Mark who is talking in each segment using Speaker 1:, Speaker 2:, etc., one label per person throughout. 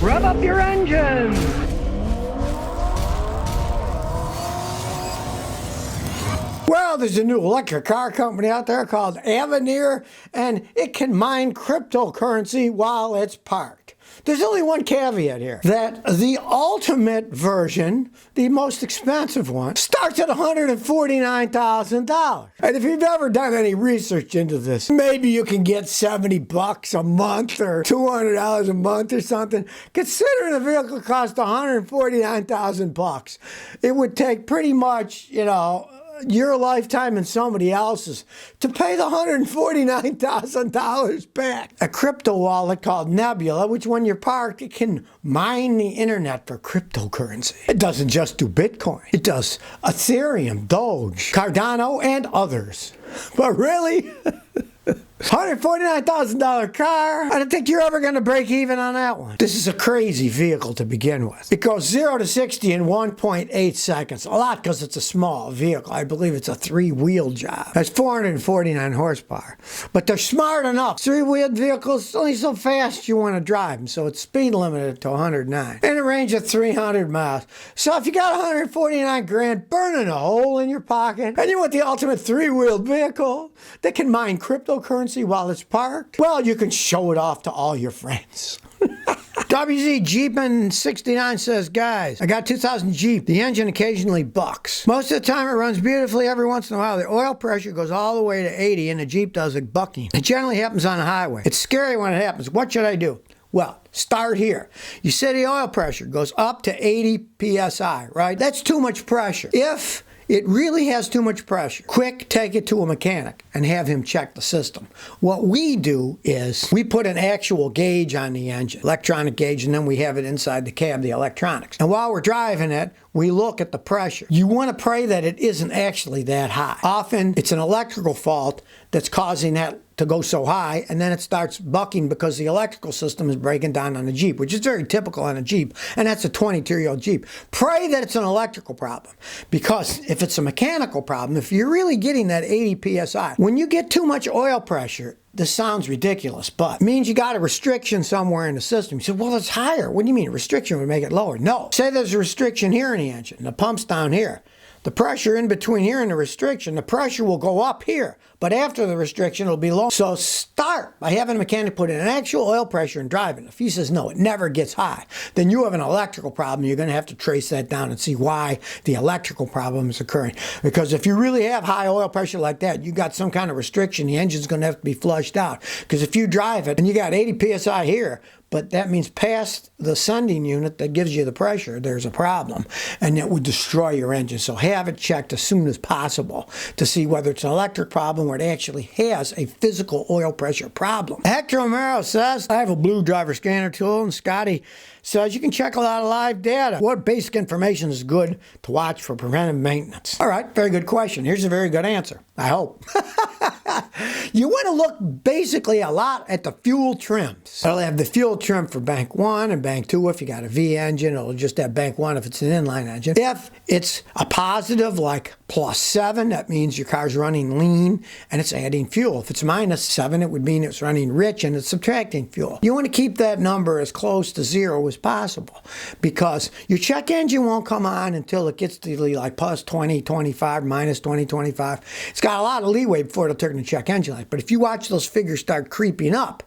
Speaker 1: Rev up your engines!
Speaker 2: Well, there's a new electric car company out there called Avenir, and it can mine cryptocurrency while it's parked. There's only one caveat here, that the ultimate version, the most expensive one, starts at $149,000. And if you've ever done any research into this, maybe you can get $70 a month or $200 a month or something. Considering the vehicle costs $149,000, it would take pretty much, your lifetime and somebody else's to pay the $149,000 back. A crypto wallet called Nebula, which when you're parked, it can mine the internet for cryptocurrency. It doesn't just do Bitcoin. It does Ethereum, Doge, Cardano, and others. But really? $149,000 car. I don't think you're ever going to break even on that one. This is a crazy vehicle to begin with. It goes 0 to 60 in 1.8 seconds. A lot because it's a small vehicle. I believe it's a three-wheel job. That's 449 horsepower. But they're smart enough. Three-wheeled vehicles, only so fast you want to drive them. So it's speed limited to 109. And a range of 300 miles. So if you got 149 grand burning a hole in your pocket, and you want the ultimate three-wheeled vehicle that can mine cryptocurrency while it's parked, well, you can show it off to all your friends. WZ Jeepin 69 says, guys, I got 2000 Jeep. The engine occasionally bucks. Most of the time it runs beautifully. Every once in a while the oil pressure goes all the way to 80 and the Jeep does a bucking. It generally happens on the highway. It's scary when it happens. What should I do? Well, start here. You say the oil pressure goes up to 80 psi, right? That's too much pressure. If it really has too much pressure, quick, take it to a mechanic and have him check the system. What we do is we put an actual gauge on the engine, electronic gauge, and then we have it inside the cab, the electronics. And while we're driving it, we look at the pressure. You want to pray that it isn't actually that high. Often it's an electrical fault that's causing that to go so high, and then it starts bucking because the electrical system is breaking down on the Jeep, which is very typical on a Jeep, and that's a 22-year-old Jeep. Pray that it's an electrical problem, because if it's a mechanical problem, if you're really getting that 80 psi, when you get too much oil pressure, this sounds ridiculous, but it means you got a restriction somewhere in the system. You say, well, it's higher. What do you mean? A restriction would make it lower. No. Say there's a restriction here in the engine. The pump's down here. The pressure in between here and the restriction, the pressure will go up here. But after the restriction, it'll be low. So start by having a mechanic put in an actual oil pressure and driving. If he says, no, it never gets high, then you have an electrical problem. You're going to have to trace that down and see why the electrical problem is occurring. Because if you really have high oil pressure like that, you got some kind of restriction, the engine's going to have to be flushed out. Because if you drive it and you got 80 psi here, but that means past the sending unit that gives you the pressure, there's a problem, and it would destroy your engine. So have it checked as soon as possible to see whether it's an electric problem or it actually has a physical oil pressure problem. Hector Romero says, I have a blue driver scanner tool, and Scotty says you can check a lot of live data. What basic information is good to watch for preventive maintenance? All right, very good question. Here's a very good answer, I hope. You want to look basically a lot at the fuel trims. It'll have the fuel trim for bank 1 and bank 2 if you got a V engine. It'll just have bank 1 if it's an inline engine. If it's a positive like +7, that means your car's running lean and it's adding fuel. If it's -7, it would mean it's running rich and it's subtracting fuel. You want to keep that number as close to 0 as possible, because your check engine won't come on until it gets to like +20, 25, -20, 25. It's got a lot of leeway before it'll turn the check engine light. But if you watch those figures start creeping up,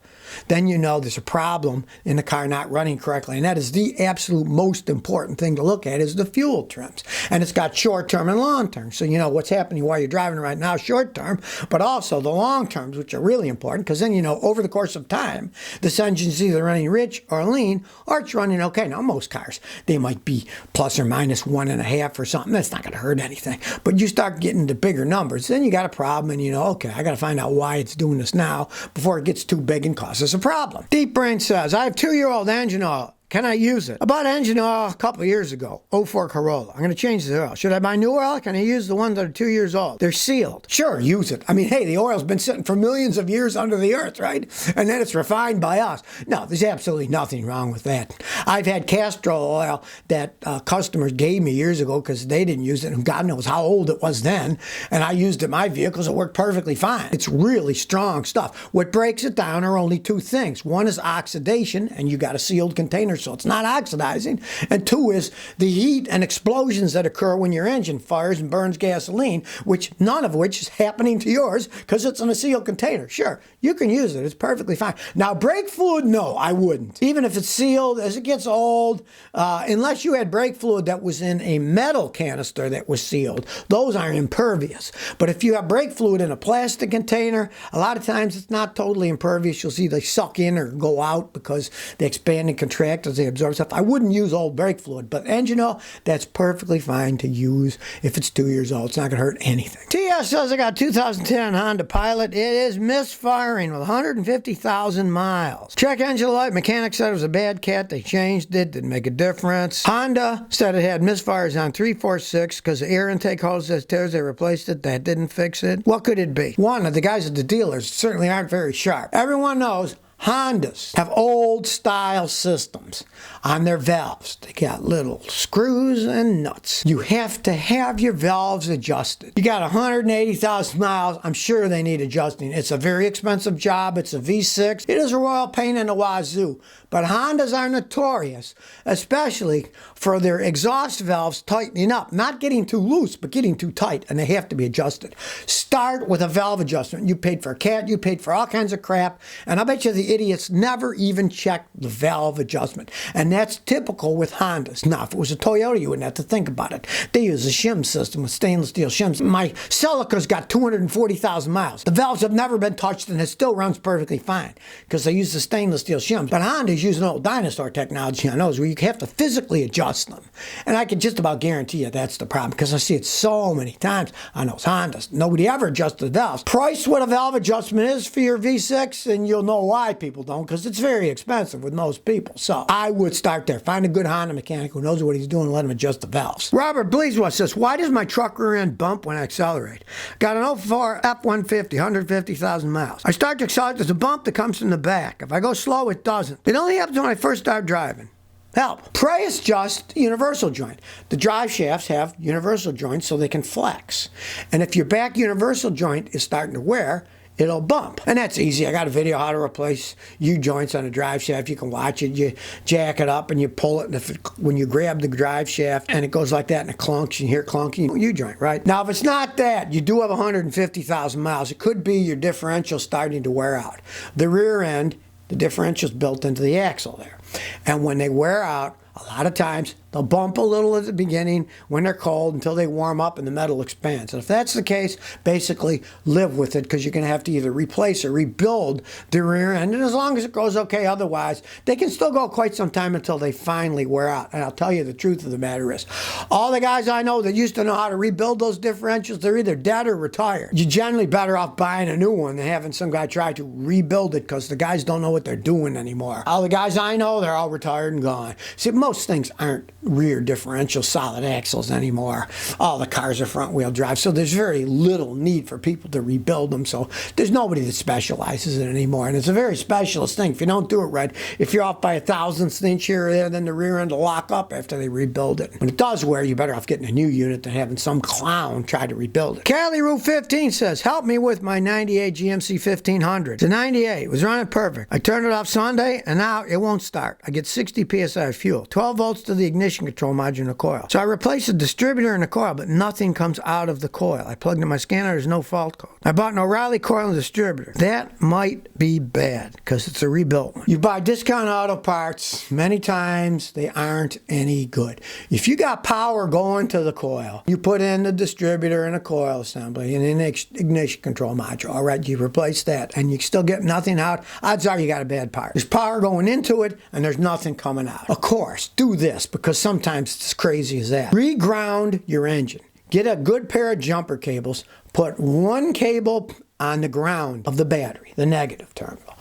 Speaker 2: then you know there's a problem in the car not running correctly. And that is the absolute most important thing to look at, is the fuel trims. And it's got short-term and long-term. So you know what's happening while you're driving right now, short-term, but also the long-terms, which are really important, because then you know over the course of time, this engine's either running rich or lean, or it's running okay. Now, most cars, they might be ±1.5 or something. That's not going to hurt anything. But you start getting to bigger numbers, then you got a problem, and you know, okay, I got to find out why it's doing this now before it gets too big and causes a problem. Deep Brain says, I have 2-year-old engine oil. Can I use it? I bought engine oil a couple of years ago, 04 Corolla. I'm going to change the oil. Should I buy new oil? Can I use the ones that are 2 years old? They're sealed. Sure, use it. I mean, hey, the oil's been sitting for millions of years under the earth, right? And then it's refined by us. No, there's absolutely nothing wrong with that. I've had castor oil that customers gave me years ago because they didn't use it, and God knows how old it was then. And I used it in my vehicles. It worked perfectly fine. It's really strong stuff. What breaks it down are only two things. One is oxidation, and you got a sealed container so it's not oxidizing. And two is the heat and explosions that occur when your engine fires and burns gasoline, which none of which is happening to yours because it's in a sealed container. Sure, you can use it. It's perfectly fine. Now, brake fluid, no, I wouldn't. Even if it's sealed, as it gets old, unless you had brake fluid that was in a metal canister that was sealed, those are impervious. But if you have brake fluid in a plastic container, a lot of times it's not totally impervious. You'll see they suck in or go out because they expand and contract as they absorb stuff. I wouldn't use old brake fluid, but engine oil, that's perfectly fine to use if it's 2 years old. It's not going to hurt anything. TS says I got 2010 Honda Pilot. It is misfiring with 150,000 miles. Check engine light. Mechanic said it was a bad cat. They changed it. Didn't make a difference. Honda said it had misfires on 3, 4, 6 because the air intake hose has tears. They replaced it. That didn't fix it. What could it be? One, the guys at the dealers certainly aren't very sharp. Everyone knows Hondas have old style systems on their valves. They got little screws and nuts. You have to have your valves adjusted. You got 180,000 miles. I'm sure they need adjusting. It's a very expensive job. It's a V6. It is a royal pain in the wazoo. But Hondas are notorious, especially for their exhaust valves tightening up. Not getting too loose, but getting too tight, and they have to be adjusted. Start with a valve adjustment. You paid for a cat, you paid for all kinds of crap, and I bet you the idiots never even checked the valve adjustment. And that's typical with Hondas. Now, if it was a Toyota, you wouldn't have to think about it. They use a shim system with stainless steel shims. My Celica's got 240,000 miles. The valves have never been touched, and it still runs perfectly fine because they use the stainless steel shims. But Honda's using old dinosaur technology on those where you have to physically adjust them. And I can just about guarantee you that's the problem because I see it so many times on those Hondas. Nobody ever adjusts the valves. Price what a valve adjustment is for your V6, and you'll know why people don't, because it's very expensive with most people. So I would start there. Find a good Honda mechanic who knows what he's doing and let him adjust the valves. Robert Bleaswell says, why does my truck rear end bump when I accelerate? Got an 04 F-150, 150,000 miles. I start to accelerate, there's a bump that comes from the back. If I go slow, it doesn't. It only happens when I first start driving. Help. Pray is just universal joint. The drive shafts have universal joints so they can flex. And if your back universal joint is starting to wear, it'll bump. And that's easy. I got a video how to replace U-joints on a drive shaft. You can watch it. You jack it up and you pull it. And when you grab the drive shaft and it goes like that and it clunks, you hear clunking, U-joint, right? Now, if it's not that, you do have 150,000 miles. It could be your differential starting to wear out. The rear end, the differential's built into the axle there. And when they wear out, a lot of times they'll bump a little at the beginning when they're cold until they warm up and the metal expands. And if that's the case, basically live with it because you're going to have to either replace or rebuild the rear end. And as long as it goes okay otherwise, they can still go quite some time until they finally wear out. And I'll tell you the truth of the matter is, all the guys I know that used to know how to rebuild those differentials, they're either dead or retired. You're generally better off buying a new one than having some guy try to rebuild it because the guys don't know what they're doing anymore. All the guys I know, they're all retired and gone. See, most things aren't rear differential solid axles anymore. All the cars are front wheel drive, so there's very little need for people to rebuild them. So there's nobody that specializes in it anymore, and it's a very specialist thing. If you don't do it right, if you're off by a thousandth inch here or there, then the rear end will lock up after they rebuild it. When it does wear, you're better off getting a new unit than having some clown try to rebuild it. Cali Route 15 says, help me with my 98 GMC 1500. It's a 98. It was running perfect. I turned it off Sunday, and now it won't start. I get 60 PSI of fuel, 12 volts to the ignition control module in the coil. So I replaced the distributor in the coil, but nothing comes out of the coil. I plugged in my scanner, there's no fault code. I bought an O'Reilly coil and distributor. That might be bad because it's a rebuilt one. You buy discount auto parts, many times they aren't any good. If you got power going to the coil, you put in the distributor and a coil assembly and an ignition control module. All right, you replace that and you still get nothing out. Odds are you got a bad part. There's power going into it and there's nothing coming out. Of course, do this because sometimes it's as crazy as that. Reground your engine. Get a good pair of jumper cables. Put one cable on the ground of the battery, the negative terminal.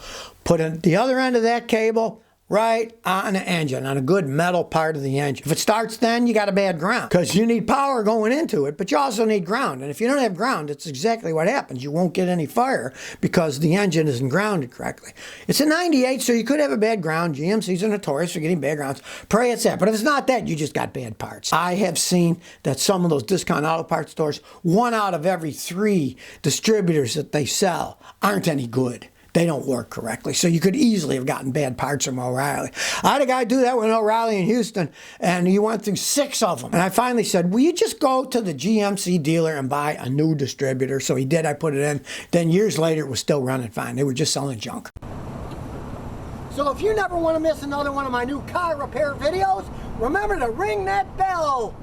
Speaker 2: Put the other end of that cable right on the engine, on a good metal part of the engine. If it starts then, you got a bad ground because you need power going into it, but you also need ground. And if you don't have ground, it's exactly what happens. You won't get any fire because the engine isn't grounded correctly. It's a 98, so you could have a bad ground. GMCs are notorious for getting bad grounds. Pray it's that. But if it's not that, you just got bad parts. I have seen that some of those discount auto parts stores, 1 out of every 3 distributors that they sell aren't any good. they don't work correctly. So you could easily have gotten bad parts from O'Reilly. I had a guy do that with O'Reilly in Houston, and he went through 6 of them. And I finally said, will you just go to the GMC dealer and buy a new distributor? So he did. I put it in. Then years later, it was still running fine. They were just selling junk. So if you never want to miss another one of my new car repair videos, remember to ring that bell.